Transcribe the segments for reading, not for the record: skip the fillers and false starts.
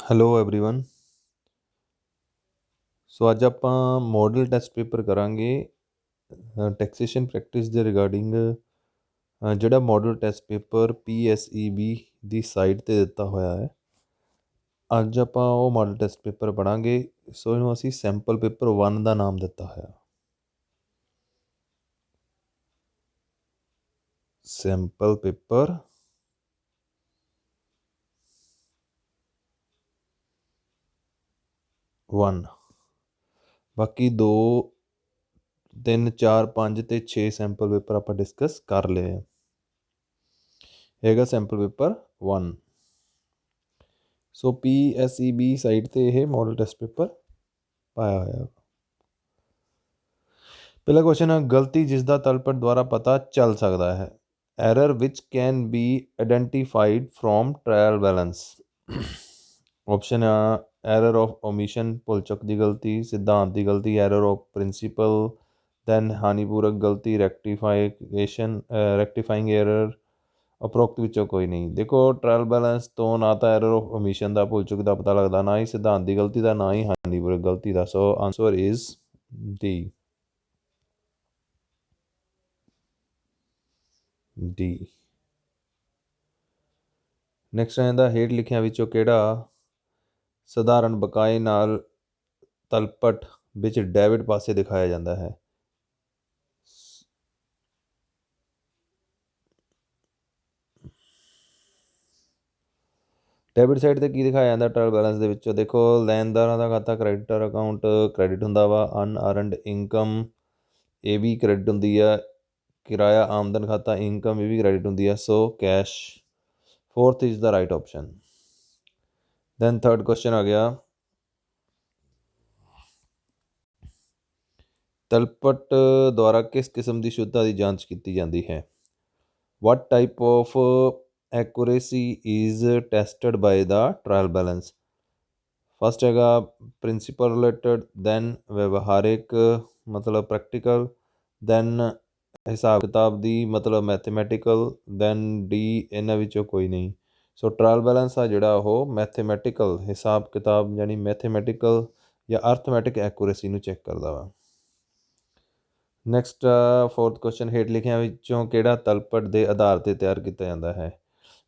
Hello everyone. ਸੋ ਅੱਜ ਆਪਾਂ model test paper ਕਰਾਂਗੇ ਟੈਕਸੇਸ਼ਨ ਪ੍ਰੈਕਟਿਸ ਦੇ ਰਿਗਾਰਡਿੰਗ। ਜਿਹੜਾ ਮੋਡਲ ਟੈਸਟ ਪੇਪਰ PSEB ਦੀ ਸਾਈਟ ਤੇ ਦਿੱਤਾ ਹੋਇਆ ਹੈ, ਅੱਜ ਆਪਾਂ ਉਹ ਮੋਡਲ ਟੈਸਟ ਪੇਪਰ ਪੜ੍ਹਾਂਗੇ। ਸੋ ਇਹਨੂੰ ਅਸੀਂ ਸੈਂਪਲ ਪੇਪਰ 1 ਦਾ ਨਾਮ ਦਿੱਤਾ ਹੋਇਆ। Sample paper 1। ਬਾਕੀ 2 3 4 5 ਤੇ 6 ਸੈਂਪਲ ਪੇਪਰ ਆਪਾਂ ਡਿਸਕਸ ਕਰ ਲਏ ਆ। ਹੈਗਾ ਸੈਂਪਲ ਪੇਪਰ 1। ਸੋ PSEB ਸਾਈਟ ਤੇ ਇਹ ਮੋਡਲ ਟੈਸਟ ਪੇਪਰ ਪਾਇਆ ਹੋਇਆ। ਪਹਿਲਾ ਕੁਐਸਚਨ ਹੈ, ਗਲਤੀ ਜਿਸ ਦਾ ਤਲਪਟ ਦੁਆਰਾ ਪਤਾ ਚੱਲ ਸਕਦਾ ਹੈ। Error which can be identified from trial balance. Option ਆ ਐਰਰ ਆਫ ਓਮਿਸ਼ਨ, ਭੁੱਲ ਚੁੱਕ ਦੀ ਗਲਤੀ, ਸਿਧਾਂਤ ਦੀ ਗਲਤੀ, ਐਰਰ ਆਫ ਪ੍ਰਿੰਸੀਪਲ, ਦੈਨ ਹਾਨੀਪੂਰਕ ਗਲਤੀ, ਰੈਕਟੀਫਾਈਂਗ ਐਰਰ, ਉਪਰੋਕਤ ਵਿੱਚੋਂ ਕੋਈ ਨਹੀਂ। ਦੇਖੋ, ਟ੍ਰਾਇਲ ਬੈਲੈਂਸ ਤੋਂ ਨਾ ਤਾਂ ਐਰਰ ਆਫ ਓਮਿਸ਼ਨ ਦਾ, ਭੁੱਲ ਚੁੱਕ ਦਾ ਪਤਾ ਲੱਗਦਾ, ਨਾ ਹੀ ਸਿਧਾਂਤ ਦੀ ਗਲਤੀ ਦਾ, ਨਾ ਹੀ ਹਾਨੀਪੂਰਕ ਗਲਤੀ ਦਾ। ਸੋ ਆਨਸਰ ਇਜ਼ ਡੀ। ਨੈਕਸਟ ਆ ਜਾਂਦਾ, ਹੇਠ ਲਿਖਿਆਂ ਵਿੱਚੋਂ ਕਿਹੜਾ ਸਧਾਰਨ ਬਕਾਏ ਨਾਲ ਤਲਪਟ ਵਿੱਚ ਡੈਬਿਟ ਪਾਸੇ ਦਿਖਾਇਆ ਜਾਂਦਾ ਹੈ। ਡੈਬਿਟ ਸਾਈਡ ਤੇ ਕੀ ਦਿਖਾਇਆ ਜਾਂਦਾ ਟ੍ਰਾਇਲ ਬੈਲੈਂਸ ਦੇ ਵਿੱਚੋਂ? ਦੇਖੋ, ਲੈਣਦਾਰਾਂ ਦਾ ਖਾਤਾ ਕ੍ਰੈਡੀਟਰ ਅਕਾਊਂਟ ਕ੍ਰੈਡਿਟ ਹੁੰਦਾ ਵਾ, ਅਨਅਰਨਡ ਇਨਕਮ ਇਹ ਵੀ ਕ੍ਰੈਡਿਟ ਹੁੰਦੀ ਆ, ਕਿਰਾਇਆ ਆਮਦਨ ਖਾਤਾ ਇਨਕਮ ਇਹ ਵੀ ਕ੍ਰੈਡਿਟ ਹੁੰਦੀ ਆ। So cash fourth is the right option. Then third question ਆ ਗਿਆ, ਤਲਪਟ ਦੁਆਰਾ ਕਿਸ ਕਿਸਮ ਦੀ ਸ਼ੁੱਧਤਾ ਦੀ ਜਾਂਚ ਕੀਤੀ ਜਾਂਦੀ ਹੈ? What type of accuracy is tested by the trial balance? First ਹੈਗਾ ਪ੍ਰਿੰਸੀਪਲ ਰਿਲੇਟਡ, ਦੈਨ ਵਿਵਹਾਰਿਕ ਮਤਲਬ ਪ੍ਰੈਕਟੀਕਲ, ਦੈਨ ਹਿਸਾਬ ਕਿਤਾਬ ਦੀ ਮਤਲਬ ਮੈਥਮੈਟੀਕਲ, ਦੈਨ ਡੀ ਇਹਨਾਂ ਵਿੱਚੋਂ ਕੋਈ ਨਹੀਂ। ਸੋ ਟ੍ਰਾਇਲ ਬੈਲੈਂਸ ਆ ਜਿਹੜਾ ਉਹ ਮੈਥਮੈਟੀਕਲ ਹਿਸਾਬ ਕਿਤਾਬ ਯਾਨੀ ਮੈਥਮੈਟੀਕਲ ਜਾਂ ਅਰਥਮੈਟਿਕ ਐਕੂਰੇਸੀ ਨੂੰ ਚੈੱਕ ਕਰਦਾ ਵਾ। ਨੈਕਸਟ ਫੋਰਥ ਕੁਐਸਚਨ, ਹੇਠ ਲਿਖਿਆਂ ਵਿੱਚੋਂ ਕਿਹੜਾ ਤਲਪਟ ਦੇ ਆਧਾਰ 'ਤੇ ਤਿਆਰ ਕੀਤਾ ਜਾਂਦਾ ਹੈ?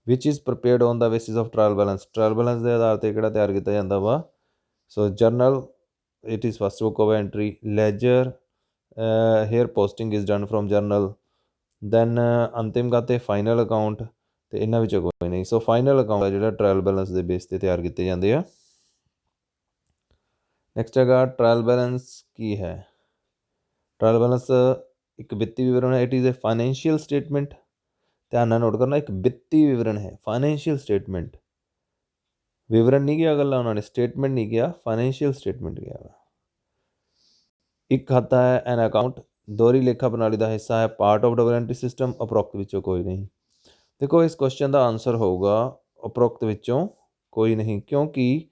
Which is prepared on the basis of trial balance. Trial balance ਦੇ ਆਧਾਰ 'ਤੇ ਕਿਹੜਾ ਤਿਆਰ ਕੀਤਾ ਜਾਂਦਾ ਵਾ? So journal, it is first book of entry, ledger, here posting is done from journal, then ਅੰਤਿਮ ਖਾਤੇ, ਫਾਈਨਲ ਅਕਾਊਂਟ, ਅਤੇ ਇਹਨਾਂ ਵਿੱਚੋਂ ਕੋਈ ਨਹੀਂ। ਸੋ ਫਾਈਨਲ ਅਕਾਊਂਟ ਆ ਜਿਹੜਾ ਟ੍ਰਾਇਲ ਬੈਲੈਂਸ ਦੇ ਬੇਸ 'ਤੇ ਤਿਆਰ ਕੀਤੇ ਜਾਂਦੇ ਆ। ਨੈਕਸਟ ਹੈਗਾ, ਟ੍ਰਾਇਲ ਬੈਲੈਂਸ ਕੀ ਹੈ? ਟ੍ਰਾਇਲ ਬੈਲੈਂਸ ਇੱਕ ਵਿੱਤੀ ਵਿਵਰਣ ਹੈ। It is a financial statement. ਧਿਆਨ ਨਾਲ ਨੋਟ ਕਰਨਾ, ਇੱਕ ਵਿੱਤੀ ਵਿਵਰਣ ਹੈ, ਫਾਈਨੈਂਸ਼ੀਅਲ ਸਟੇਟਮੈਂਟ। ਵਿਵਰਣ ਨਹੀਂ ਕਿਹਾ ਇਕੱਲਾ ਉਹਨਾਂ ਨੇ, ਸਟੇਟਮੈਂਟ ਨਹੀਂ ਕਿਹਾ, ਫਾਈਨੈਂਸ਼ੀਅਲ ਸਟੇਟਮੈਂਟ ਕਿਹਾ ਵਾ। ਇੱਕ ਖਾਤਾ ਹੈ ਐਨ ਅਕਾਊਂਟ, ਦੋਹਰੀ ਲੇਖਾ ਪ੍ਰਣਾਲੀ ਦਾ ਹਿੱਸਾ ਹੈ, part of double entry system, ਉਪਰੋਕਤ ਵਿੱਚੋਂ ਕੋਈ ਨਹੀਂ। ਦੇਖੋ, ਇਸ ਕੁਐਸਚਨ ਦਾ ਆਨਸਰ ਹੋਊਗਾ ਉਪਰੋਕਤ ਵਿੱਚੋਂ ਕੋਈ ਨਹੀਂ, ਕਿਉਂਕਿ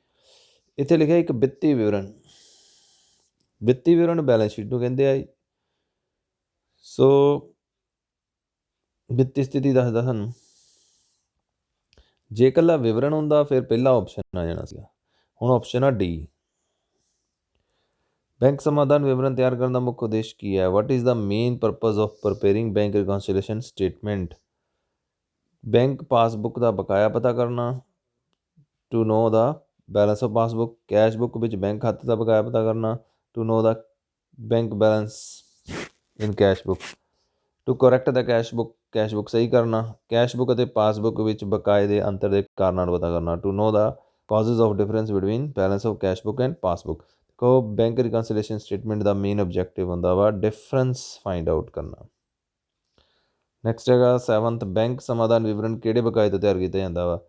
ਇੱਥੇ ਲਿਖਿਆ ਇੱਕ ਵਿੱਤੀ ਵਿਵਰਣ। ਵਿੱਤੀ ਵਿਵਰਣ ਬੈਲੈਂਸ ਸ਼ੀਟ ਨੂੰ ਕਹਿੰਦੇ ਆ। ਸੋ ਵਿੱਤੀ ਸਥਿਤੀ ਦੱਸਦਾ ਸਾਨੂੰ। ਜੇ ਇਕੱਲਾ ਵਿਵਰਣ ਹੁੰਦਾ ਫਿਰ ਪਹਿਲਾ ਆਪਸ਼ਨ ਆ ਜਾਣਾ ਸੀਗਾ। ਹੁਣ ਆਪਸ਼ਨ ਆ ਡੀ। ਬੈਂਕ ਸਮਾਧਾਨ ਵਿਵਰਣ ਤਿਆਰ ਕਰਨ ਦਾ ਮੁੱਖ ਉਦੇਸ਼ ਕੀ ਹੈ? What is the main purpose of preparing bank reconciliation statement? Bank passbook ਦਾ ਬਕਾਇਆ ਪਤਾ ਕਰਨਾ, to know the balance of passbook. Cash book ਵਿੱਚ ਬੈਂਕ ਖਾਤੇ ਦਾ ਬਕਾਇਆ ਪਤਾ ਕਰਨਾ, to know the bank balance in cash book. To correct the cash book ਸਹੀ ਕਰਨਾ। ਕੈਸ਼ ਬੁੱਕ ਅਤੇ ਪਾਸਬੁੱਕ ਵਿੱਚ ਬਕਾਏ ਦੇ ਅੰਤਰ ਦੇ ਕਾਰਨਾਂ ਨੂੰ ਪਤਾ ਕਰਨਾ, to know the causes of difference between balance of cash book and passbook. ਦੇਖੋ, ਬੈਂਕ ਰਿਕਨਸੀਲੇਸ਼ਨ ਸਟੇਟਮੈਂਟ ਦਾ ਮੇਨ ਆਬਜੈਕਟਿਵ ਹੁੰਦਾ ਵਾ ਡਿਫਰੈਂਸ ਫਾਈਂਡ ਆਊਟ ਕਰਨਾ। ਨੈਕਸਟ ਹੈਗਾ 7th, ਬੈਂਕ ਸਮਾਧਾਨ ਵਿਵਰਣ ਕਿਹੜੇ ਬਕਾਏ ਤੋਂ ਤਿਆਰ ਕੀਤਾ ਜਾਂਦਾ ਵਾ?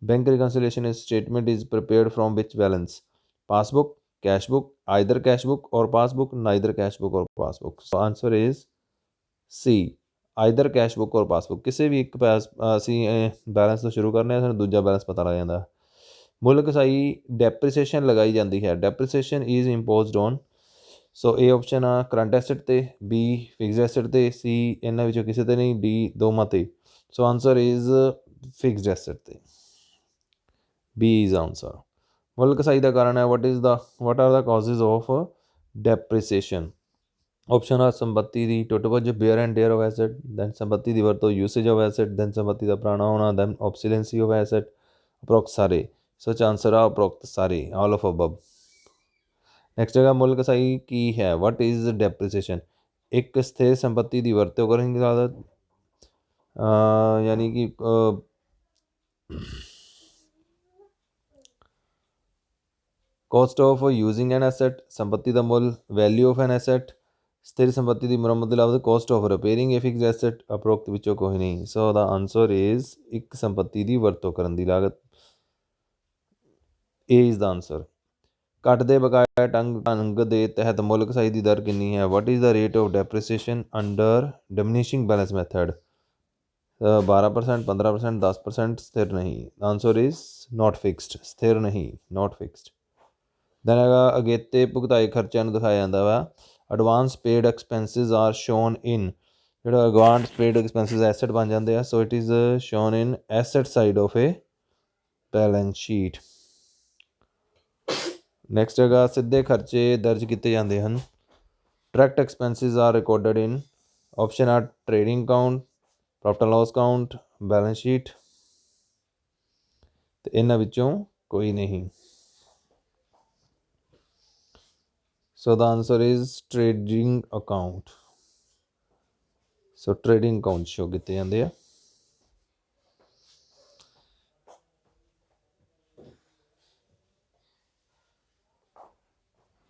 Bank reconciliation statement is prepared from which balance? Passbook, cash book, either cash book or passbook, neither cash book or passbook. So answer is C, either cash book or passbook. ਕਿਸੇ ਵੀ ਇੱਕ ਅਸੀਂ ਬੈਲੈਂਸ ਤੋਂ ਸ਼ੁਰੂ ਕਰਨੇ ਆ, ਸਾਨੂੰ ਦੂਜਾ ਬੈਲੈਂਸ ਪਤਾ ਲੱਗ ਜਾਂਦਾ। ਮੁੱਲ ਕਸਾਈ ਡੈਪਰੀਸੀਏਸ਼ਨ ਲਗਾਈ ਜਾਂਦੀ ਹੈ। ਡੈਪਰੀਸੀਏਸ਼ਨ ਇਜ਼ ਇੰਪੋਜ਼ਡ ਔਨ। ਸੋ ਇਹ ਆਪਸ਼ਨ ਆ ਕਰੰਟ ਐਸਟ 'ਤੇ, ਬੀ ਫਿਕਸਡ ਐਸਟ 'ਤੇ, ਸੀ ਇਹਨਾਂ ਵਿੱਚੋਂ ਕਿਸੇ 'ਤੇ ਨਹੀਂ, ਡੀ ਦੋਵਾਂ 'ਤੇ। So answer is fixed asset 'ਤੇ, ਬੀ ਇਜ਼ ਆਨਸਰ। ਮੁੱਲ ਕਸਾਈ ਦਾ ਕਾਰਨ ਹੈ what are the causes of depreciation. Option ਆ ਸੰਪत्ति ਦੀ ਟੁੱਟ ਭੱਜ, wear and tear of asset, then ਸੰਪत्ति ਦੀ ਵਰਤੋਂ ਯੂਸੇਜ ਆਫ ਐਸਟ, ਦੈਨ ਸੰਪत्ति ਦਾ ਪੁਰਾਣਾ ਹੋਣਾ, ਦੈਨ ਆਬਸੀਲੈਂਸੀ ਆਫ ਐਸਟ, ਉਪਰੋਕਤ ਸਾਰੇ। ਸੱਚ ਆਂਸਰ ਆ ਉਪਰੋਕਤ ਸਾਰੇ, ਆਲ ਆਫ ਅਬਵ। ਨੈਕਸਟ ਹੈਗਾ ਮੁੱਲ ਕਸਾਈ ਕੀ ਹੈ, ਵਟ ਇਜ਼ ਡੈਪਰੀਸੀਏਸ਼ਨ। ਇੱਕ ਸਥਿਰ ਸੰਪत्ति ਦੀ ਵਰਤੋਂ ਕਰਨ ਦੀ ਆਦਤ, ਯਾਨੀ ਕਿ cost of using an asset, ਸੰਪत्ति ਦਾ ਮੁੱਲ, ਵੈਲਿਊ ਆਫ ਐਨ ਐਸੈਟ, ਸਥਿਰ ਸੰਪत्ति ਦੀ ਮੁਰੰਮਤ ਦੀ ਲਾਗਤ, cost of repairing A fixed asset. ਉਪਰੋਕਤ ਵਿੱਚੋਂ ਕੋਈ ਨਹੀਂ। ਸੋ ਦਾ ਆਨਸਰ ਇਜ਼ ਇੱਕ ਸੰਪत्ति ਦੀ ਵਰਤੋਂ ਕਰਨ ਦੀ ਲਾਗਤ। ਏ ਇਜ਼ ਦਾ ਆਨਸਰ। ਘੱਟ ਦੇ ਬਕਾਇਆ ਢੰਗ ਦੇ ਤਹਿਤ ਮੁੱਲ ਕਸਾਈ ਦੀ ਦਰ ਕਿੰਨੀ ਹੈ, what is the rate of depreciation under diminishing balance method. 12%, 15%, 10%, ਸਥਿਰ ਨਹੀਂ। ਆਨਸਰ ਇਜ਼ ਨਾਟ ਫਿਕਸਡ, ਸਥਿਰ ਨਹੀਂ, ਨਾਟ ਫਿਕਸਡ। ਦੈਨ ਹੈਗਾ ਅਗੇਤੇ ਭੁਗਤਾਏ ਖਰਚਿਆਂ ਨੂੰ ਦਿਖਾਇਆ ਜਾਂਦਾ ਵਾ, advance paid expenses are shown in. ਜਿਹੜਾ ਐਡਵਾਂਸ ਪੇਡ ਐਕਸਪੈਂਸਿਸ ਐਸੈਟ ਬਣ ਜਾਂਦੇ ਆ, so it is shown in asset side of a balance sheet. Next ਹੈਗਾ ਸਿੱਧੇ ਖਰਚੇ ਦਰਜ ਕੀਤੇ ਜਾਂਦੇ ਹਨ, direct expenses are recorded in. Option ਆ trading account, profit and loss account, balance sheet, ਤੇ ਇਹਨਾਂ ਵਿੱਚੋਂ ਕੋਈ ਨਹੀਂ। So the answer is trading account. ਸੋ ਟ੍ਰੇਡਿੰਗ ਅਕਾਊਂਟ ਸ਼ੋ ਕੀਤੇ ਜਾਂਦੇ ਆ।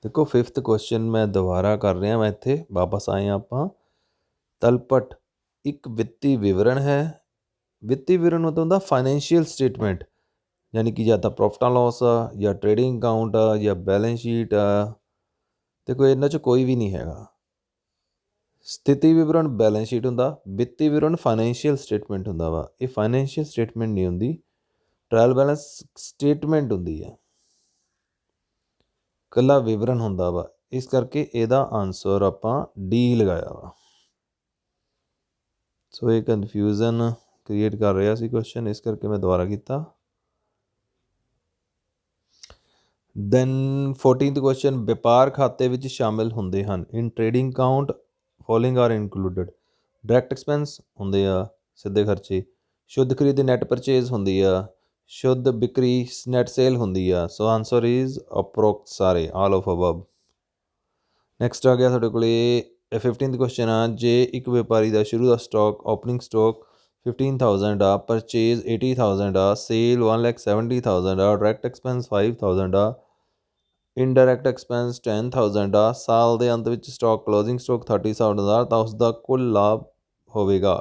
ਦੇਖੋ ਫਿਫਥ ਕੁਐਸਚਨ ਮੈਂ ਦੁਬਾਰਾ ਕਰ ਰਿਹਾ, ਮੈਂ ਇੱਥੇ ਵਾਪਸ ਆਏ ਆਪਾਂ। ਤਲਪਟ ਇੱਕ ਵਿੱਤੀ ਵਿਵਰਣ ਹੈ। ਵਿੱਤੀ ਵਿਵਰਣ ਮਤਲਬ ਹੁੰਦਾ ਫਾਈਨੈਂਸ਼ੀਅਲ ਸਟੇਟਮੈਂਟ, ਯਾਨੀ ਕਿ ਜਾਂ ਤਾਂ ਪ੍ਰੋਫਿਟ ਐਂਡ ਲਾਸ ਆ, ਜਾਂ ਟ੍ਰੇਡਿੰਗ ਅਕਾਊਂਟ ਆ, ਜਾਂ ਬੈਲੈਂਸ ਸ਼ੀਟ ਆ। ਦੇਖੋ ਇਹਨਾਂ 'ਚ ਕੋਈ ਵੀ ਨਹੀਂ ਹੈਗਾ। ਸਥਿਤੀ ਵਿਵਰਣ ਬੈਲੈਂਸ ਸ਼ੀਟ ਹੁੰਦਾ, ਵਿੱਤੀ ਵਿਵਰਣ ਫਾਈਨੈਂਸ਼ੀਅਲ ਸਟੇਟਮੈਂਟ ਹੁੰਦਾ ਵਾ। ਇਹ ਫਾਈਨੈਂਸ਼ੀਅਲ ਸਟੇਟਮੈਂਟ ਨਹੀਂ ਹੁੰਦੀ, ਟ੍ਰਾਇਲ ਬੈਲੈਂਸ ਸਟੇਟਮੈਂਟ ਹੁੰਦੀ ਹੈ, ਇਕੱਲਾ ਵਿਵਰਣ ਹੁੰਦਾ ਵਾ। ਇਸ ਕਰਕੇ ਇਹਦਾ ਆਨਸਰ ਆਪਾਂ ਡੀ ਲਗਾਇਆ ਵਾ। ਸੋ ਇਹ ਕਨਫਿਊਜ਼ਨ ਕ੍ਰੀਏਟ ਕਰ ਰਿਹਾ ਸੀ ਕੁਐਸਚਨ, ਇਸ ਕਰਕੇ ਮੈਂ ਦੁਬਾਰਾ ਕੀਤਾ। ਦੈਨ 14th ਕੁਐਸਚਨ, ਵਪਾਰ ਖਾਤੇ ਵਿੱਚ ਸ਼ਾਮਿਲ ਹੁੰਦੇ ਹਨ। In trading account following are included. Direct expense ਹੁੰਦੇ ਆ, ਸਿੱਧੇ ਖਰਚੇ। ਸ਼ੁੱਧ ਖਰੀਦ ਨੈਟ ਪਰਚੇਜ਼ ਹੁੰਦੀ ਆ। ਸ਼ੁੱਧ ਵਿਕਰੀ ਨੈਟ ਸੇਲ ਹੁੰਦੀ ਆ। ਸੋ ਆਨਸਰ ਇਜ਼ ਉਪਰੋਕਤ ਸਾਰੇ, ਆਲ ਆਫ ਅਬਵ। ਨੈਕਸਟ ਆ ਗਿਆ ਸਾਡੇ ਕੋਲ 15th ਕੁਐਸਚਨ ਆ, ਜੇ ਇੱਕ ਵਪਾਰੀ ਦਾ ਸ਼ੁਰੂ ਦਾ ਸਟਾਕ ਓਪਨਿੰਗ ਸਟਾਕ 15,000 ਆ, ਪਰਚੇਜ਼ 80,000 ਆ, ਸੇਲ 1,70,000 ਆ, ਡਾਇਰੈਕਟ ਐਕਸਪੈਂਸ 5,000 ਆ, ਇਨਡਾਇਰੈਕਟ ਐਕਸਪੈਂਸ 10,000 ਆ, ਸਾਲ ਦੇ ਅੰਤ ਵਿੱਚ ਸਟਾਕ ਕਲੋਜ਼ਿੰਗ ਸਟਾਕ 30,000 ਆ, ਤਾਂ ਉਸਦਾ ਕੁੱਲ ਲਾਭ ਹੋਵੇਗਾ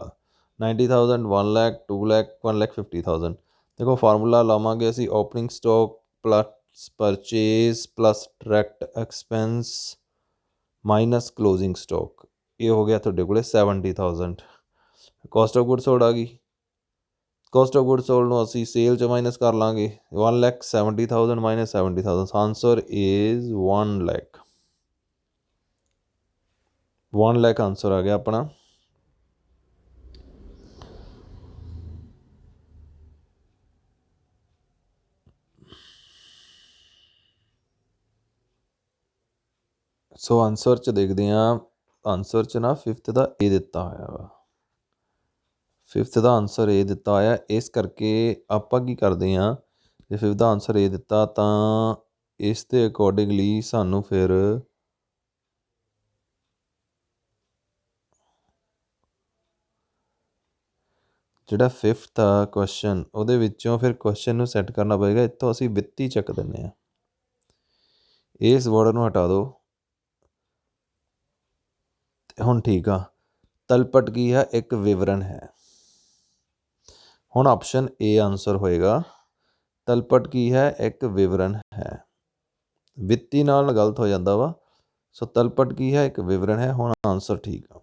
90,000, 1 ਲੱਖ, 2 ਲੱਖ, 1,50,000। ਦੇਖੋ ਫਾਰਮੂਲਾ ਲਾਵਾਂਗੇ ਅਸੀਂ, opening stock plus purchase plus direct expense minus closing stock, ਇਹ ਹੋ ਗਿਆ ਤੁਹਾਡੇ ਕੋਲ 70,000। ਕੋਸਟ ਆਫ ਗੁੱਡ ਸੋਲਡ ਆ ਗਈ। ਕੋਸਟ ਆਫ ਗੁੱਡ ਸੋਲਡ ਨੂੰ ਅਸੀਂ ਸੇਲ 'ਚ ਮਾਈਨਸ ਕਰ ਲਾਂਗੇ, 1,70,000 minus 70,000। Answer is 1 lakh. 1 lakh answer ਆ ਗਿਆ ਆਪਣਾ। ਸੋ ਆਨਸਰ 'ਚ ਦੇਖਦੇ ਹਾਂ, ਆਨਸਰ 'ਚ ਨਾ ਫਿਫਥ ਦਾ ਏ ਦਿੱਤਾ ਹੋਇਆ ਵਾ। ਫਿਫਥ ਦਾ ਆਨਸਰ ਏ ਦਿੱਤਾ ਹੋਇਆ, ਇਸ ਕਰਕੇ ਆਪਾਂ ਕੀ ਕਰਦੇ ਹਾਂ, ਜੇ ਫਿਫਥ ਦਾ ਆਨਸਰ ਏ ਦਿੱਤਾ ਤਾਂ ਇਸ ਦੇ ਅਕੋਰਡਿੰਗਲੀ ਸਾਨੂੰ ਫਿਰ ਜਿਹੜਾ ਫਿਫਥ ਆ ਕੁਐਸਚਨ, ਉਹਦੇ ਵਿੱਚੋਂ ਫਿਰ ਕੁਐਸਚਨ ਨੂੰ ਸੈੱਟ ਕਰਨਾ ਪਏਗਾ। ਇੱਥੋਂ ਅਸੀਂ ਵਿੱਤੀ ਚੱਕ ਦਿੰਦੇ ਹਾਂ, ਇਸ ਵਰਡ ਨੂੰ ਹਟਾ ਦਿਓ। ਹੁਣ ਠੀਕ ਆ, ਤਲਪਟ ਕੀ ਹੈ, ਇੱਕ ਵਿਵਰਣ ਹੈ। ਹੁਣ ਆਪਸ਼ਨ ਏ ਆਨਸਰ ਹੋਏਗਾ, ਤਲਪਟ ਕੀ ਹੈ, ਇੱਕ ਵਿਵਰਣ ਹੈ। ਵਿੱਤੀ ਨਾਲ ਗਲਤ ਹੋ ਜਾਂਦਾ ਵਾ। ਸੋ ਤਲਪਟ ਕੀ ਹੈ, ਇੱਕ ਵਿਵਰਣ ਹੈ। ਹੁਣ ਆਨਸਰ ਠੀਕ ਆ।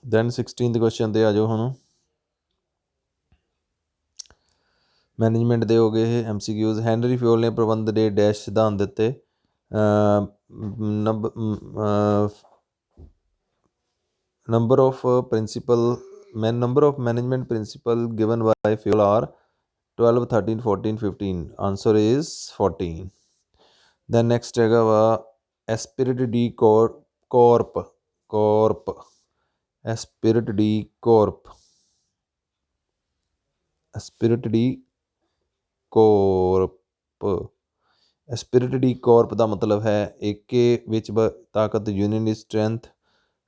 ਦੈਨ 16th ਕੁਐਸਚਨ 'ਤੇ ਆ ਜਾਓ। ਹੁਣ ਮੈਨੇਜਮੈਂਟ ਦੇ ਹੋ ਗਏ ਇਹ MCQs। ਹੈਨਰੀ ਫਿਓਲ ਨੇ ਪ੍ਰਬੰਧ ਦੇ ਡੈਸ਼ ਸਿਧਾਂਤ ਦਿੱਤੇ। Number of management principle given by Fayol are 12, 13, 14, 15. Answer is 14. Then next ਹੈਗਾ ਵਾ Esprit D Corp. Esprit D Corp. Esprit D Corp. Esprit D Corp ਦਾ ਮਤਲਬ ਹੈ ਏਕੇ ਵਿੱਚ ਤਾਕਤ, ਯੂਨੀਅਨ ਇਜ਼ ਸਟਰੈਂਥ,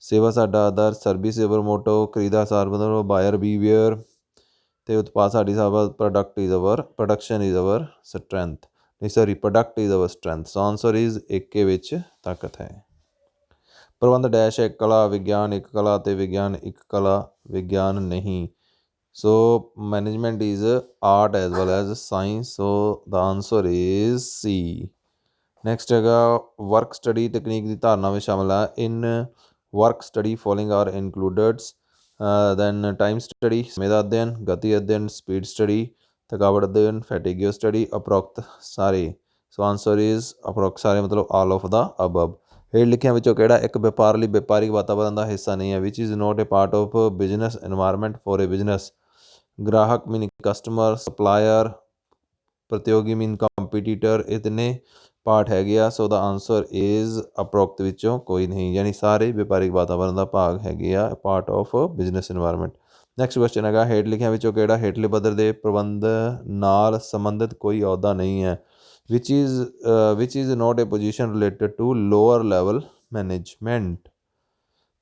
ਸੇਵਾ ਸਾਡਾ ਆਦਰ, ਸਰਵਿਸ ਇਜ਼ ਅਵਰ ਮੋਟੋ, ਖਰੀਦਾ ਸਾਰ ਮਤਲਬ ਬਾਇਰ ਬੀਵੇਅਰ, ਅਤੇ ਉਤਪਾਦ ਸਾਡੀ ਸੇਵਾ, ਪ੍ਰੋਡਕਸ਼ਨ ਇਜ਼ ਅਵਰ ਸਟਰੈਂਥ, ਨਹੀਂ sorry product is our strength. So answer is ਏਕੇ ਵਿੱਚ ਤਾਕਤ ਹੈ। ਪ੍ਰਬੰਧ ਡੈਸ਼ ਹੈ ਇੱਕ ਕਲਾ, ਵਿਗਿਆਨ ਇੱਕ ਕਲਾ ਅਤੇ ਵਿਗਿਆਨ ਇੱਕ ਕਲਾ, ਵਿਗਿਆਨ ਨਹੀਂ। So management is art as well as science. So the answer is C. Next ਹੈਗਾ ਵਰਕ ਸਟੱਡੀ ਤਕਨੀਕ ਦੀ ਧਾਰਨਾ ਵਿੱਚ ਸ਼ਾਮਲ ਹੈ। In work study following are includeds. Then time study ਸਮੇਂ ਦਾ ਅਧਿਐਨ, ਗਤੀ ਅਧਿਐਨ, ਸਪੀਡ ਸਟੱਡੀ, ਥਕਾਵਟ ਅਧਿਐਨ, ਫੈਟੀਗਿਓ ਸਟੱਡੀ, ਉਪਰੋਕਤ ਸਾਰੇ। ਸੋ ਆਨਸਰ ਇਜ਼ ਉਪਰੋਕਤ ਸਾਰੇ ਮਤਲਬ ਆਲ ਆਫ ਦਾ ਅਬਵ। ਹੇਠ ਲਿਖਿਆਂ ਵਿੱਚੋਂ ਕਿਹੜਾ ਇੱਕ ਵਪਾਰ ਲਈ ਵਪਾਰਿਕ ਵਾਤਾਵਰਨ ਦਾ ਹਿੱਸਾ ਨਹੀਂ ਹੈ? Which is not a part of business environment for a business. ਗ੍ਰਾਹਕ ਮੀਨ ਕਸਟਮਰ, ਸਪਲਾਇਰ, ਪ੍ਰਤੀਯੋਗੀ ਮੀਨ ਕੰਪੀਟੀਟਰ, ਇਹ ਤਿੰਨੇ ਪਾਰਟ ਹੈਗੇ ਆ। ਸੋ ਦਾ ਆਨਸਰ ਇਜ਼ ਉਪਰੋਕਤ ਵਿੱਚੋਂ ਕੋਈ ਨਹੀਂ, ਯਾਨੀ ਸਾਰੇ ਵਪਾਰਿਕ ਵਾਤਾਵਰਨ ਦਾ ਭਾਗ ਹੈਗੇ ਆ, part of business environment. Next question ਹੈਗਾ ਹੇਠ ਲਿਖਿਆਂ ਵਿੱਚੋਂ ਕਿਹੜਾ ਹੇਠਲੇ ਪੱਧਰ ਦੇ ਪ੍ਰਬੰਧ ਨਾਲ ਸੰਬੰਧਿਤ ਕੋਈ ਅਹੁਦਾ ਨਹੀਂ ਹੈ? Which is not a position related to lower level management.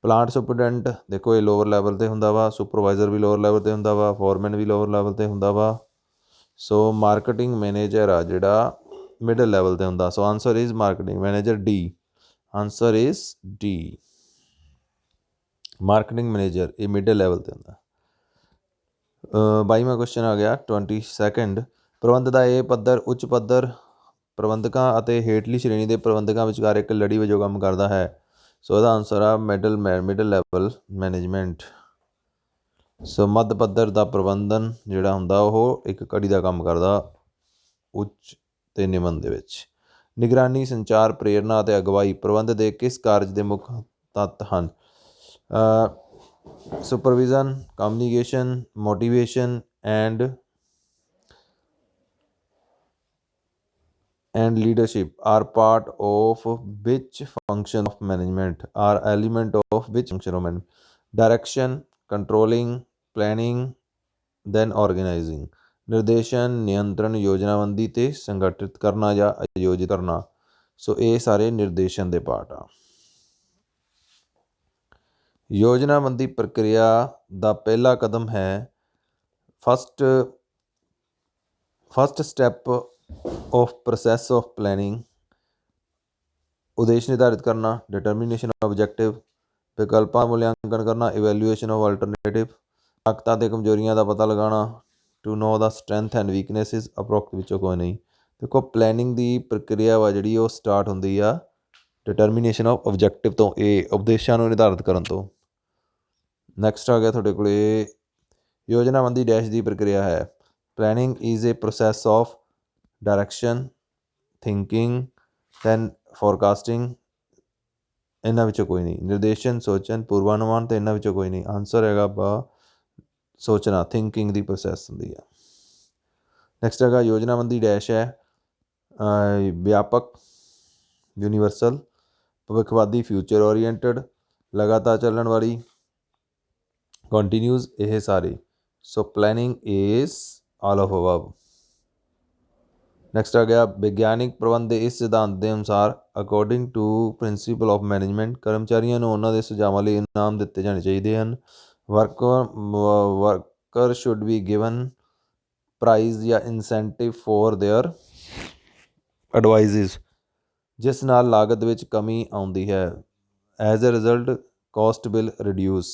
Plant superintendent ਦੇਖੋ ਇਹ ਲੋਅਰ ਲੈਵਲ 'ਤੇ ਹੁੰਦਾ ਵਾ, ਸੁਪਰਵਾਈਜ਼ਰ ਵੀ ਲੋਅਰ ਲੈਵਲ 'ਤੇ ਹੁੰਦਾ ਵਾ, ਫੋਰਮੈਨ ਵੀ ਲੋਅਰ ਲੈਵਲ 'ਤੇ ਹੁੰਦਾ ਵਾ। ਸੋ ਮਾਰਕੀਟਿੰਗ ਮੈਨੇਜਰ ਆ ਜਿਹੜਾ ਮਿਡਲ ਲੈਵਲ 'ਤੇ ਹੁੰਦਾ। So answer is marketing manager D. Answer is D. Marketing manager ਇਹ ਮਿਡਲ ਲੈਵਲ 'ਤੇ ਹੁੰਦਾ। 22ਵਾਂ ਕੁਐਸਚਨ ਆ ਗਿਆ 22 ਪ੍ਰਬੰਧ ਦਾ ਇਹ ਪੱਧਰ ਉੱਚ ਪੱਧਰ ਪ੍ਰਬੰਧਕਾਂ ਅਤੇ ਹੇਠਲੀ ਸ਼੍ਰੇਣੀ ਦੇ ਪ੍ਰਬੰਧਕਾਂ ਵਿਚਕਾਰ ਇੱਕ ਲੜੀ ਵਜੋਂ ਕੰਮ ਕਰਦਾ ਹੈ। ਸੋ ਇਹਦਾ ਆਨਸਰ ਆ ਮਿਡਲ ਲੈਵਲ ਮੈਨੇਜਮੈਂਟ। ਸੋ ਮੱਧ ਪੱਧਰ ਦਾ ਪ੍ਰਬੰਧਨ ਜਿਹੜਾ ਹੁੰਦਾ ਉਹ ਇੱਕ ਕੜੀ ਦਾ ਕੰਮ ਕਰਦਾ ਉੱਚ ਅਤੇ ਨਿਮਨ ਦੇ ਵਿੱਚ। ਨਿਗਰਾਨੀ, ਸੰਚਾਰ, ਪ੍ਰੇਰਨਾ ਅਤੇ ਅਗਵਾਈ ਪ੍ਰਬੰਧ ਦੇ ਕਿਸ ਕਾਰਜ ਦੇ ਮੁੱਖ ਤੱਤ ਹਨ? Supervision, communication, motivation and leadership are part of which function of management? Are element of which function of management? Direction, controlling, planning, then organizing। ਨਿਰਦੇਸ਼ਨ, ਨਿਯੰਤਰਣ, ਯੋਜਨਾਬੰਦੀ ਅਤੇ ਸੰਗਠਿਤ ਕਰਨਾ ਜਾਂ ਆਯੋਜਿਤ ਕਰਨਾ। ਸੋ ਇਹ ਸਾਰੇ ਨਿਰਦੇਸ਼ਨ ਦੇ ਪਾਰਟ ਆ। ਯੋਜਨਾਬੰਦੀ ਪ੍ਰਕਿਰਿਆ ਦਾ ਪਹਿਲਾ ਕਦਮ ਹੈ first step of process of planning. ਉਦੇਸ਼ ਨਿਰਧਾਰਿਤ ਕਰਨਾ, ਡਿਟਰਮੀਨੇਸ਼ਨ ਆਫ ਆਬਜੈਕਟਿਵ, ਵਿਕਲਪਾਂ ਮੁਲਾਂਕਣ ਕਰਨਾ, ਇਵੈਲੂਏਸ਼ਨ ਆਫ ਆਲਟਰਨੇਟਿਵ, ਤਾਕਤਾਂ ਅਤੇ ਕਮਜ਼ੋਰੀਆਂ ਦਾ ਪਤਾ ਲਗਾਉਣਾ, to know the strength and weaknesses. ਉਪਰੋਕਤ ਵਿੱਚੋਂ ਕੋਈ ਨਹੀਂ। ਦੇਖੋ ਪਲੈਨਿੰਗ ਦੀ ਪ੍ਰਕਿਰਿਆ ਵਾ ਜਿਹੜੀ ਉਹ ਸਟਾਰਟ ਹੁੰਦੀ ਆ ਡਿਟਰਮੀਨੇਸ਼ਨ ਆਫ ਆਬਜੈਕਟਿਵ ਤੋਂ, ਇਹ ਉਦੇਸ਼ਾਂ ਨੂੰ ਨਿਰਧਾਰਿਤ ਕਰਨ ਤੋਂ। ਨੈਕਸਟ ਆ ਗਿਆ ਤੁਹਾਡੇ ਕੋਲ ਯੋਜਨਾਬੰਦੀ ਡੈਸ਼ ਦੀ ਪ੍ਰਕਿਰਿਆ ਹੈ। Planning is a process of direction, thinking, then forecasting. ਇਹਨਾਂ ਵਿੱਚੋਂ ਕੋਈ ਨਹੀਂ। ਨਿਰਦੇਸ਼ਨ, ਸੋਚਣ, ਪੂਰਵਾਨੁਮਾਨ, ਅਤੇ ਇਹਨਾਂ ਵਿੱਚੋਂ ਕੋਈ ਨਹੀਂ। ਆਨਸਰ ਹੈਗਾ ਵਾ ਸੋਚਣਾ, ਥਿੰਕਿੰਗ ਦੀ ਪ੍ਰੋਸੈਸ ਹੁੰਦੀ ਆ। ਨੈਕਸਟ ਹੈਗਾ ਯੋਜਨਾਬੰਦੀ ਡੈਸ਼ ਹੈ ਵਿਆਪਕ, ਯੂਨੀਵਰਸਲ, ਭਵਿੱਖਵਾਦੀ, ਫਿਊਚਰ ਓਰੀਐਂਟਡ, ਲਗਾਤਾਰ ਚੱਲਣ ਵਾਲੀ, ਕੰਟੀਨਿਊਸ, ਇਹ ਸਾਰੇ। So planning is all of above. Next ਆ ਗਿਆ ਵਿਗਿਆਨਿਕ ਪ੍ਰਬੰਧ ਦੇ ਇਸ ਸਿਧਾਂਤ ਦੇ ਅਨੁਸਾਰ according to principle of management ਕਰਮਚਾਰੀਆਂ ਨੂੰ ਉਹਨਾਂ ਦੇ ਸੁਝਾਵਾਂ ਲਈ ਇਨਾਮ ਦਿੱਤੇ ਜਾਣੇ ਚਾਹੀਦੇ ਹਨ। Worker should be given prize ਜਾਂ ਇਨਸੈਂਟਿਵ ਫੋਰ ਦੇਅਰ ਐਡਵਾਈਜ਼ਿਸ, ਜਿਸ ਨਾਲ ਲਾਗਤ ਵਿੱਚ ਕਮੀ ਆਉਂਦੀ ਹੈ। As a result cost will reduce.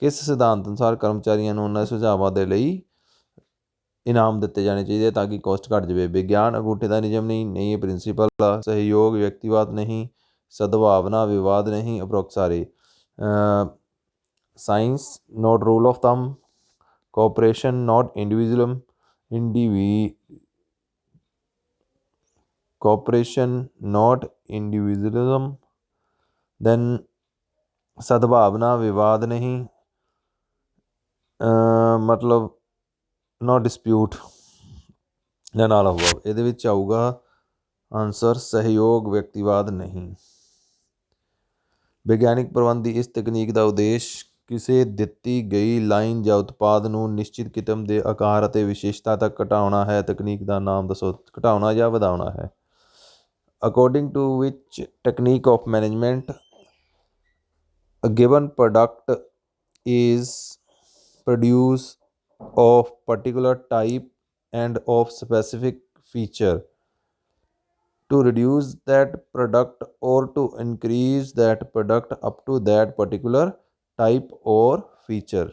ਕਿਸ ਸਿਧਾਂਤ ਅਨੁਸਾਰ ਕਰਮਚਾਰੀਆਂ ਨੂੰ ਉਹਨਾਂ ਦੇ ਸੁਝਾਵਾਂ ਦੇ ਲਈ ਇਨਾਮ ਦਿੱਤੇ ਜਾਣੇ ਚਾਹੀਦੇ ਤਾਂ ਕਿ ਕੋਸਟ ਘੱਟ ਜਾਵੇ? ਵਿਗਿਆਨ ਅੰਗੂਠੇ ਦਾ ਨਿਯਮ ਨਹੀਂ ਇਹ ਪ੍ਰਿੰਸੀਪਲ ਆ। ਸਹਿਯੋਗ ਵਿਅਕਤੀਵਾਦ ਨਹੀਂ, ਸਦਭਾਵਨਾ ਵਿਵਾਦ ਨਹੀਂ, ਉਪਰੋਕਤ ਸਾਰੇ। Science not rule of thumb, cooperation not individualism, then ਸਦਭਾਵਨਾ ਵਿਵਾਦ ਨਹੀਂ, ਮਤਲਬ ਨੋ ਡਿਸਪਿਊਟ। ਜਾਂ ਨਾਲ ਅਬਵ। ਇਹਦੇ ਵਿੱਚ ਆਊਗਾ ਆਨਸਰ ਸਹਿਯੋਗ ਵਿਅਕਤੀਵਾਦ ਨਹੀਂ। ਵਿਗਿਆਨਿਕ ਪ੍ਰਬੰਧ ਦੀ ਇਸ ਤਕਨੀਕ ਦਾ ਉਦੇਸ਼ ਕਿਸੇ ਦਿੱਤੀ ਗਈ ਲਾਈਨ ਜਾਂ ਉਤਪਾਦ ਨੂੰ ਨਿਸ਼ਚਿਤ ਕਿਸਮ ਦੇ ਆਕਾਰ ਅਤੇ ਵਿਸ਼ੇਸ਼ਤਾ ਤੱਕ ਘਟਾਉਣਾ ਹੈ। ਤਕਨੀਕ ਦਾ ਨਾਮ ਦੱਸੋ। ਘਟਾਉਣਾ ਜਾਂ ਵਧਾਉਣਾ ਹੈ। According to which technique of management a given product is produced of particular type and of specific feature. To reduce that product or to increase that product up to that particular type or feature.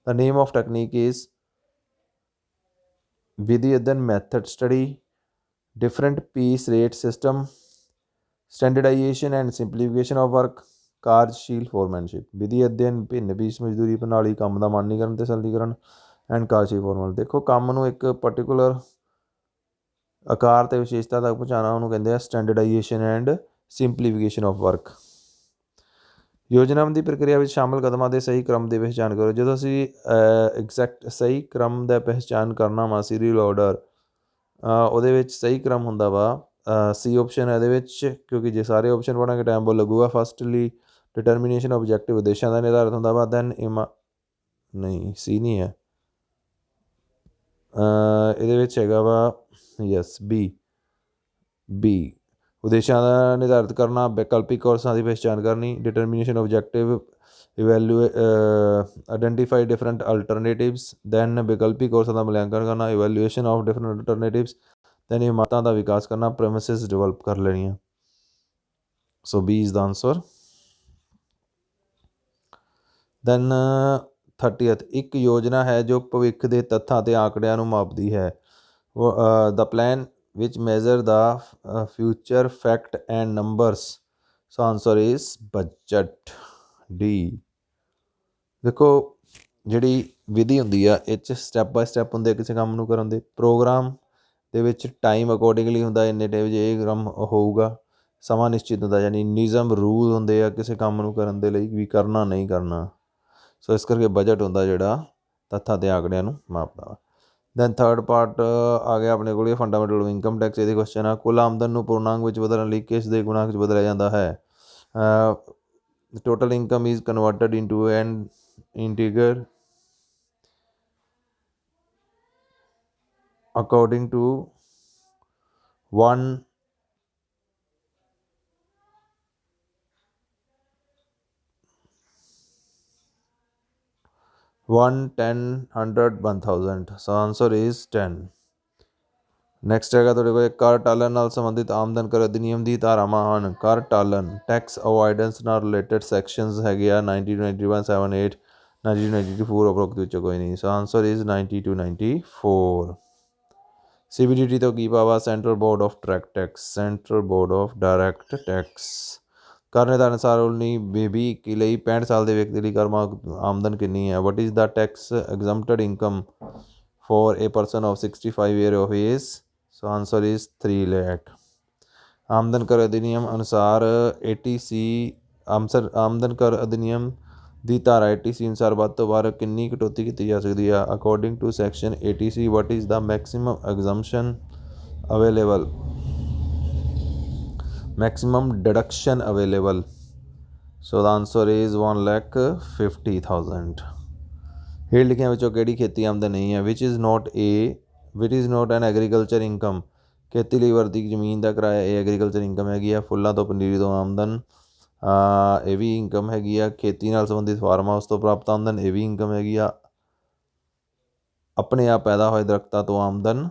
The name of technique is Vidyadan method study, different piece rate system, standardization and simplification of work, ਕਾਰਜਸ਼ੀਲ ਫੋਰਮੈਨਸ਼ਿਪ। ਵਿਧੀ ਅਧਿਐਨ, ਭਿੰਨ piece ਮਜ਼ਦੂਰੀ ਪ੍ਰਣਾਲੀ, ਕੰਮ ਦਾ ਮਾਨੀਕਰਨ ਅਤੇ ਸਰਲੀਕਰਨ and ਕਾਰਜਸ਼ੀਲ ਫੋਰਮੈਲ। ਦੇਖੋ ਕੰਮ ਨੂੰ ਇੱਕ ਪਰਟੀਕੂਲਰ ਆਕਾਰ ਅਤੇ ਵਿਸ਼ੇਸ਼ਤਾ ਤੱਕ ਪਹੁੰਚਾਉਣਾ ਉਹਨੂੰ ਕਹਿੰਦੇ ਆ ਸਟੈਂਡਰਡਾਈਜੇਸ਼ਨ ਐਂਡ ਸਿੰਪਲੀਫਿਕੇਸ਼ਨ ਆਫ ਵਰਕ। ਯੋਜਨਾਬੰਦੀ ਪ੍ਰਕਿਰਿਆ ਵਿੱਚ ਸ਼ਾਮਲ ਕਦਮਾਂ ਦੇ ਸਹੀ ਕ੍ਰਮ ਦੀ ਪਹਿਚਾਣ ਕਰੋ। ਜਦੋਂ ਅਸੀਂ ਐਗਜ਼ੈਕਟ ਸਹੀ ਕ੍ਰਮ ਦਾ ਪਹਿਚਾਣ ਕਰਨਾ ਵਾ ਸੀਰੀਅਲ ਆਰਡਰ, ਉਹਦੇ ਵਿੱਚ ਸਹੀ ਕ੍ਰਮ ਹੁੰਦਾ ਵਾ ਸੀ ਆਪਸ਼ਨ ਇਹਦੇ ਵਿੱਚ, ਕਿਉਂਕਿ ਜੇ ਸਾਰੇ ਆਪਸ਼ਨ ਪੜ੍ਹਾਂਗੇ ਟਾਈਮ ਬਹੁਤ ਲੱਗੂਗਾ। ਫਸਟਲੀ ਡਿਟਰਮੀਨੇਸ਼ਨ ਆਬਜੈਕਟਿਵ, ਉਦੇਸ਼ਾਂ ਦਾ ਨਿਰਧਾਰਤ ਹੁੰਦਾ ਵਾ। ਦੈਨ ਨਹੀਂ, ਸੀ ਨਹੀਂ ਹੈ ਇਹਦੇ ਵਿੱਚ, ਹੈਗਾ ਵਾ ਯੈਸ ਬੀ ਉਦੇਸ਼ਾਂ ਦਾ ਨਿਰਧਾਰਿਤ ਕਰਨਾ, ਵਿਕਲਪਿਕ ਕੋਰਸਾਂ ਦੀ ਪਹਿਚਾਣ ਕਰਨੀ। Determination objective, identify different alternatives. Then ਵਿਕਲਪਿਕ ਕੋਰਸਾਂ ਦਾ ਮੁਲਾਂਕਣ ਕਰਨਾ, evaluation of different alternatives. Then ਹਿੰਮਤਾਂ ਦਾ ਵਿਕਾਸ ਕਰਨਾ, ਪ੍ਰੈਮਿਸਿਸ ਡਿਵੈਲਪ ਕਰ ਲੈਣੀਆਂ। So B is the answer. Then 30th, ਇੱਕ ਯੋਜਨਾ ਹੈ ਜੋ ਭਵਿੱਖ ਦੇ ਤੱਥਾਂ ਅਤੇ ਆંકੜਿਆਂ ਨੂੰ ਮਾਪਦੀ ਹੈ। The plan which measure the future fact and numbers. So answer is budget, D. ਦੇਖੋ ਜਿਹੜੀ ਵਿਧੀ ਹੁੰਦੀ ਆ ਇਹ 'ਚ ਸਟੈਪ ਬਾਏ ਸਟੈਪ ਹੁੰਦੇ ਕਿਸੇ ਕੰਮ ਨੂੰ ਕਰਨ ਦੇ। ਪ੍ਰੋਗਰਾਮ ਦੇ ਵਿੱਚ ਟਾਈਮ ਅਕੋਰਡਿੰਗਲੀ ਹੁੰਦਾ, ਇੰਨੇ ਟਾਈਮ 'ਚ ਇਹ ਕੰਮ ਹੋਊਗਾ, ਸਮਾਂ ਨਿਸ਼ਚਿਤ ਹੁੰਦਾ। ਯਾਨੀ ਨਿਯਮ ਰੂਲ ਹੁੰਦੇ ਆ ਕਿਸੇ ਕੰਮ ਨੂੰ ਕਰਨ ਦੇ ਲਈ ਵੀ ਕਰਨਾ ਨਹੀਂ ਕਰਨਾ। ਸੋ ਇਸ ਕਰਕੇ ਬਜਟ ਹੁੰਦਾ ਜਿਹੜਾ ਤੱਥਾਂ ਅਤੇ ਆંકੜਿਆਂ ਨੂੰ ਮਾਪਦਾ ਵਾ। ਦੈਨ ਥਰਡ ਪਾਰਟ ਆ ਗਿਆ ਆਪਣੇ ਕੋਲ ਫੰਡਾਮੈਂਟਲ ਇਨਕਮ ਟੈਕਸ। ਇਹਦੇ ਕੁਐਸਚਨ ਆ, ਕੁੱਲ ਆਮਦਨ ਨੂੰ ਪੂਰਨਾਂਕ ਵਿੱਚ ਬਦਲਣ ਲਈ ਕਿਸ ਦੇ ਗੁਣਾਂਕ 'ਚ ਬਦਲਿਆ ਜਾਂਦਾ ਹੈ। Total income is converted into an integer according to 1 1 10 100 1000। So answer is 10। Next ਹੈਗਾ ਤੁਹਾਡੇ ਕੋਲ ਕਰ ਟਾਲਣ ਨਾਲ ਸੰਬੰਧਿਤ ਆਮਦਨ ਕਰ ਅਧਿਨਿਯਮ ਦੀ ਧਾਰਾਵਾਂ ਹਨ। ਕਰ ਟਾਲਣ ਟੈਕਸ ਅਵੋਇਡੈਂਸ ਨਾਲ ਰਿਲੇਟਡ ਸੈਕਸ਼ਨਸ ਹੈਗੇ ਆ 90 to 91, 78, 90 to 94। ਉਪਰੋਕਤ ਵਿੱਚੋਂ ਕੋਈ ਨਹੀਂ। ਸੋ ਆਨਸਰ ਇਜ਼ 90 to 94। CBDT ਤੋਂ ਕੀ ਭਾਵ ਆ? Central board of direct tax, central board of direct tax. ਕਰ ਨਿਰਧਾਰਨ ਸਾਰਣੀ ਬੇਬੀ ਇੱਕੀ ਲਈ 65 ਸਾਲ ਦੇ ਵਿਅਕਤੀ ਲਈ ਕਰ ਆਮਦਨ ਕਿੰਨੀ ਹੈ? What is the tax exempted income for a person of 65 year of age? So answer is 3 lakh. ਆਮਦਨ ਕਰ ਅਧਿਨਿਯਮ ਅਨੁਸਾਰ ATC ਆਮਦਨ ਕਰ ਅਧਿਨਿਯਮ ਦੀ ਧਾਰਾ 80C ਅਨੁਸਾਰ ਵੱਧ ਤੋਂ ਵੱਧ ਕਿੰਨੀ ਕਟੌਤੀ ਕੀਤੀ ਜਾ ਸਕਦੀ ਆ? According to section 80C what is the maximum exemption available, maximum deduction available? So the answer is 1,50,000। ਹੇਠ ਲਿਖਿਆਂ ਵਿੱਚੋਂ ਕਿਹੜੀ ਖੇਤੀ ਆਮਦਨ ਨਹੀਂ ਹੈ? Which is not an agriculture income. ਖੇਤੀ ਲਈ ਵਰਤੀ ਜ਼ਮੀਨ ਦਾ ਕਿਰਾਇਆ ਇਹ ਐਗਰੀਕਲਚਰ ਇਨਕਮ ਹੈਗੀ ਆ। ਫੁੱਲਾਂ ਤੋਂ ਪਨੀਰੀ ਤੋਂ ਆਮਦਨ ਇਹ ਵੀ ਇਨਕਮ ਹੈਗੀ ਆ। ਖੇਤੀ ਨਾਲ ਸੰਬੰਧਿਤ ਫਾਰਮ ਹਾਊਸ ਤੋਂ ਪ੍ਰਾਪਤ ਆਮਦਨ ਇਹ ਵੀ ਇਨਕਮ ਹੈਗੀ ਆ। ਆਪਣੇ ਆਪ ਪੈਦਾ ਹੋਏ ਦਰਖਤਾਂ ਤੋਂ ਆਮਦਨ।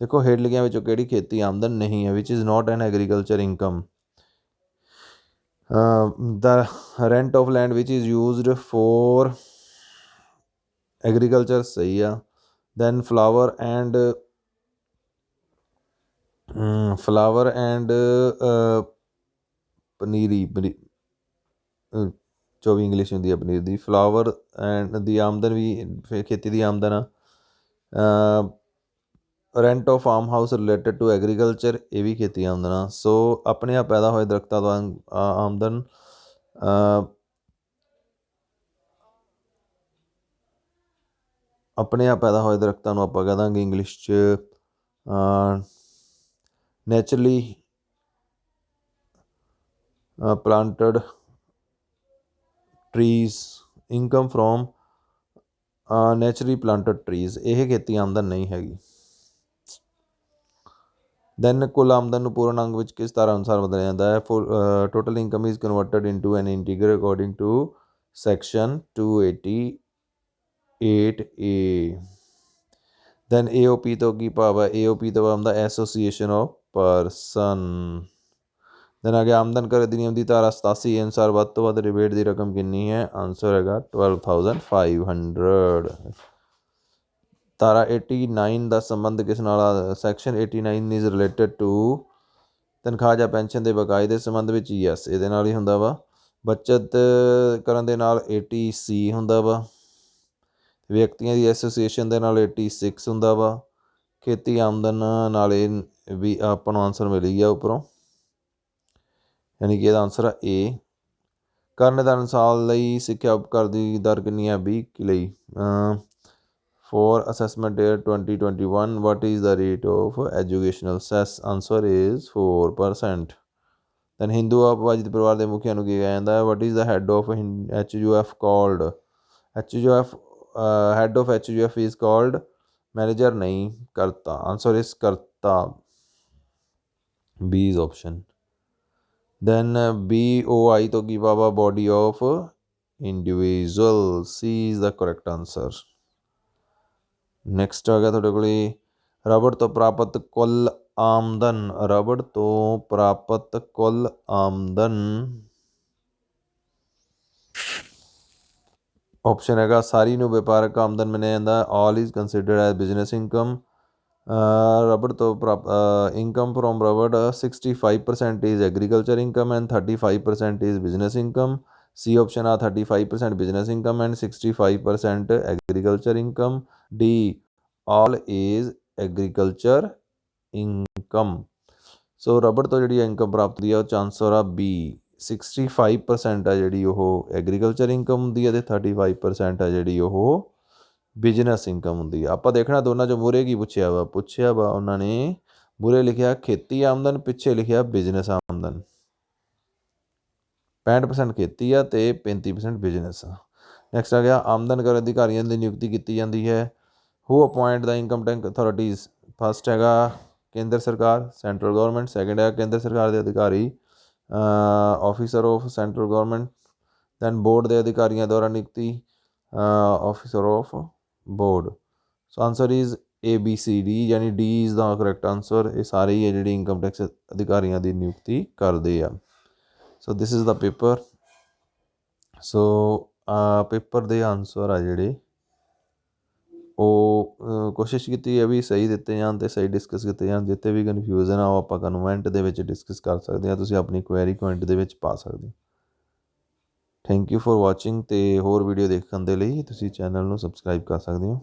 ਦੇਖੋ ਹੇਠ ਲਿਖਿਆਂ ਵਿੱਚੋਂ ਕਿਹੜੀ ਖੇਤੀ ਆਮਦਨ ਨਹੀਂ ਹੈ? Which is not an agriculture income. The rent of land which is used for agriculture, ਸਹੀ ਆ। ਦੈਨ ਫਲਾਵਰ ਐਂਡ ਪਨੀਰੀ 24 ਇੰਗਲਿਸ਼ ਹੁੰਦੀ ਆ ਪਨੀਰ ਦੀ। ਫਲਾਵਰ ਐਂਡ ਦੀ ਆਮਦਨ ਵੀ ਖੇਤੀ ਦੀ ਆਮਦਨ ਆ। Rent of farm house related to agriculture ਇਹ ਵੀ ਖੇਤੀ ਆਮਦਨ ਆ। ਸੋ ਆਪਣੇ ਆਪ ਪੈਦਾ ਹੋਏ ਦਰਖਤਾਂ ਤੋਂ ਆਮਦਨ ਆਪਣੇ ਆਪ ਪੈਦਾ ਹੋਏ ਦਰਖਤਾਂ ਨੂੰ ਆਪਾਂ ਕਹਿ ਦਾਂਗੇ ਇੰਗਲਿਸ਼ 'ਚ Naturally planted trees, income from naturally planted trees, ਇਹ ਖੇਤੀ ਆਮਦਨ ਨਹੀਂ ਹੈਗੀ। ਦੈਨ ਕੁੱਲ ਆਮਦਨ ਨੂੰ ਪੂਰਨ ਅੰਗ ਵਿੱਚ ਕਿਸ ਤਰ੍ਹਾਂ ਅਨੁਸਾਰ ਬਦਲਿਆ ਜਾਂਦਾ ਹੈ? Total income is converted into an integer according to section 288A। Then AOP ਤੋਂ ਕੀ ਭਾਵ ਹੈ? AOP ਤੋਂ ਭਾਵ ਹੁੰਦਾ ਐਸੋਸੀਏਸ਼ਨ ਆਫ ਪਰਸਨ। ਦੈਨ ਆ ਗਿਆ ਆਮਦਨ ਕਰ ਅਧਿਨਿਯਮ ਦੀ ਧਾਰਾ 87 ਅਨੁਸਾਰ ਵੱਧ ਤੋਂ ਵੱਧ ਰਿਬੇਟ ਦੀ ਰਕਮ ਕਿੰਨੀ ਹੈ? ਆਨਸਰ ਹੈਗਾ 12,500। ਧਾਰਾ 89 ਦਾ ਸੰਬੰਧ ਕਿਸ ਨਾਲ? ਸੈਕਸ਼ਨ 89 ਇਜ਼ ਰਿਲੇਟਡ ਟੂ ਤਨਖਾਹ ਜਾਂ ਪੈਨਸ਼ਨ ਦੇ ਬਕਾਏ ਦੇ ਸੰਬੰਧ ਵਿੱਚ। ਯੈਸ, ਇਹਦੇ ਨਾਲ ਹੀ ਹੁੰਦਾ ਵਾ। ਬੱਚਤ ਕਰਨ ਦੇ ਨਾਲ 80C ਹੁੰਦਾ ਵਾ। ਵਿਅਕਤੀਆਂ ਦੀ ਐਸੋਸੀਏਸ਼ਨ ਦੇ ਨਾਲ 86 ਹੁੰਦਾ ਵਾ। ਖੇਤੀ ਆਮਦਨ ਨਾਲ ਇਹ ਵੀ ਆਪਾਂ ਨੂੰ ਆਨਸਰ ਮਿਲ ਗਿਆ ਉੱਪਰੋਂ, ਯਾਨੀ ਕਿ ਇਹਦਾ ਆਨਸਰ ਆ A। ਕਰਨ ਸਾਲ ਲਈ ਸਿੱਖਿਆ ਉਪਕਰ ਦੀ ਦਰ ਕਿੰਨੀ ਹੈ? 20 ਲਈ। For assessment year 2021 what is the rate of educational cess? Answer is 4%। Then Hindu ਅਪਵਾਜਿਤ ਪਰਿਵਾਰ ਦੇ ਮੁਖੀਆਂ ਨੂੰ ਕੀ ਕਿਹਾ ਜਾਂਦਾ ਹੈ? What is the head of HUF called? HUF head of HUF is called manager, ਨਹੀਂ karta. Answer is karta. B is option. Then BOI ਤੋਂ ਕੀ ਭਾਵ? Body of individual. C is the correct answer. Next ਆ ਗਿਆ ਤੁਹਾਡੇ ਕੋਲ ਰਬੜ ਤੋਂ ਪ੍ਰਾਪਤ ਕੁੱਲ ਆਮਦਨ। ਰਬੜ ਤੋਂ ਪ੍ਰਾਪਤ ਕੁੱਲ ਆਮਦਨ ਆਪਸ਼ਨ ਹੈਗਾ ਸਾਰੀ ਨੂੰ ਵਪਾਰਕ ਆਮਦਨ ਮੰਨਿਆ ਜਾਂਦਾ। All is considered as business income. Rubber ਤੋਂ income from rubber 65% is agriculture income and 35% is business income. C option ਆ 35% business income and 65% agriculture income. D all is agriculture income. So rubber ਤੋਂ ਜਿਹੜੀ income ਪ੍ਰਾਪਤ ਹੁੰਦੀ ਆ ਉਹ 'ਚ answer ਆ B। 65% ਆ ਜਿਹੜੀ ਉਹ ਐਗਰੀਕਲਚਰ ਇਨਕਮ ਹੁੰਦੀ ਹੈ ਅਤੇ 35% ਆ ਜਿਹੜੀ ਉਹ ਬਿਜ਼ਨਸ ਇਨਕਮ ਹੁੰਦੀ ਆ। ਆਪਾਂ ਦੇਖਣਾ ਦੋਨਾਂ 'ਚੋਂ ਮੂਹਰੇ ਕੀ ਪੁੱਛਿਆ ਵਾ ਉਹਨਾਂ ਨੇ ਮੂਹਰੇ ਲਿਖਿਆ ਖੇਤੀ ਆਮਦਨ, ਪਿੱਛੇ ਲਿਖਿਆ ਬਿਜ਼ਨਸ ਆਮਦਨ। 65% ਖੇਤੀ ਆ ਅਤੇ 35% ਬਿਜ਼ਨਸ ਆ। ਨੈਕਸਟ ਆ ਗਿਆ ਆਮਦਨ ਕਰ ਅਧਿਕਾਰੀਆਂ ਦੀ ਨਿਯੁਕਤੀ ਕੀਤੀ ਜਾਂਦੀ ਹੈ। ਹੂ ਅਪੁਆਇੰਟ ਦਾ ਇਨਕਮ ਟੈਕਸ ਅਥਾਰਟੀਜ਼? ਫਸਟ ਹੈਗਾ ਕੇਂਦਰ ਸਰਕਾਰ, ਸੈਂਟਰਲ ਗੌਰਮੈਂਟ। ਸੈਕਿੰਡ ਹੈਗਾ ਕੇਂਦਰ ਸਰਕਾਰ ਦੇ ਅਧਿਕਾਰੀ, officer of central government. Then board ਦੇ ਅਧਿਕਾਰੀਆਂ ਦੁਆਰਾ ਨਿਯੁਕਤੀ, officer of board. So answer is ABCD, ਯਾਨੀ D is the correct answer. ਇਹ ਸਾਰੇ ਹੀ ਹੈ ਜਿਹੜੇ ਇਨਕਮ ਟੈਕਸ ਅਧਿਕਾਰੀਆਂ ਦੀ ਨਿਯੁਕਤੀ ਕਰਦੇ ਆ। So this is the paper. So paper ਦੇ ਆਨਸਰ ਆ ਜਿਹੜੇ ਉਹ ਕੋਸ਼ਿਸ਼ ਕੀਤੀ ਹੈ ਵੀ ਸਹੀ ਦਿੱਤੇ ਜਾਣ ਅਤੇ ਸਹੀ ਡਿਸਕਸ ਕੀਤੇ ਜਾਣ। ਜਿੱਥੇ ਵੀ ਕਨਫਿਊਜ਼ਨ ਆ ਉਹ ਆਪਾਂ ਕਨਵੈਂਟ ਦੇ ਵਿੱਚ ਡਿਸਕਸ ਕਰ ਸਕਦੇ ਹਾਂ। ਤੁਸੀਂ ਆਪਣੀ ਕੁਐਰੀ ਕਮੈਂਟ ਦੇ ਵਿੱਚ ਪਾ ਸਕਦੇ ਹੋ। Thank you for watching. ਅਤੇ ਹੋਰ ਵੀਡੀਓ ਦੇਖਣ ਦੇ ਲਈ ਤੁਸੀਂ ਚੈਨਲ ਨੂੰ ਸਬਸਕ੍ਰਾਈਬ ਕਰ ਸਕਦੇ ਹੋ।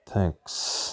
ਥੈਂਕਸ।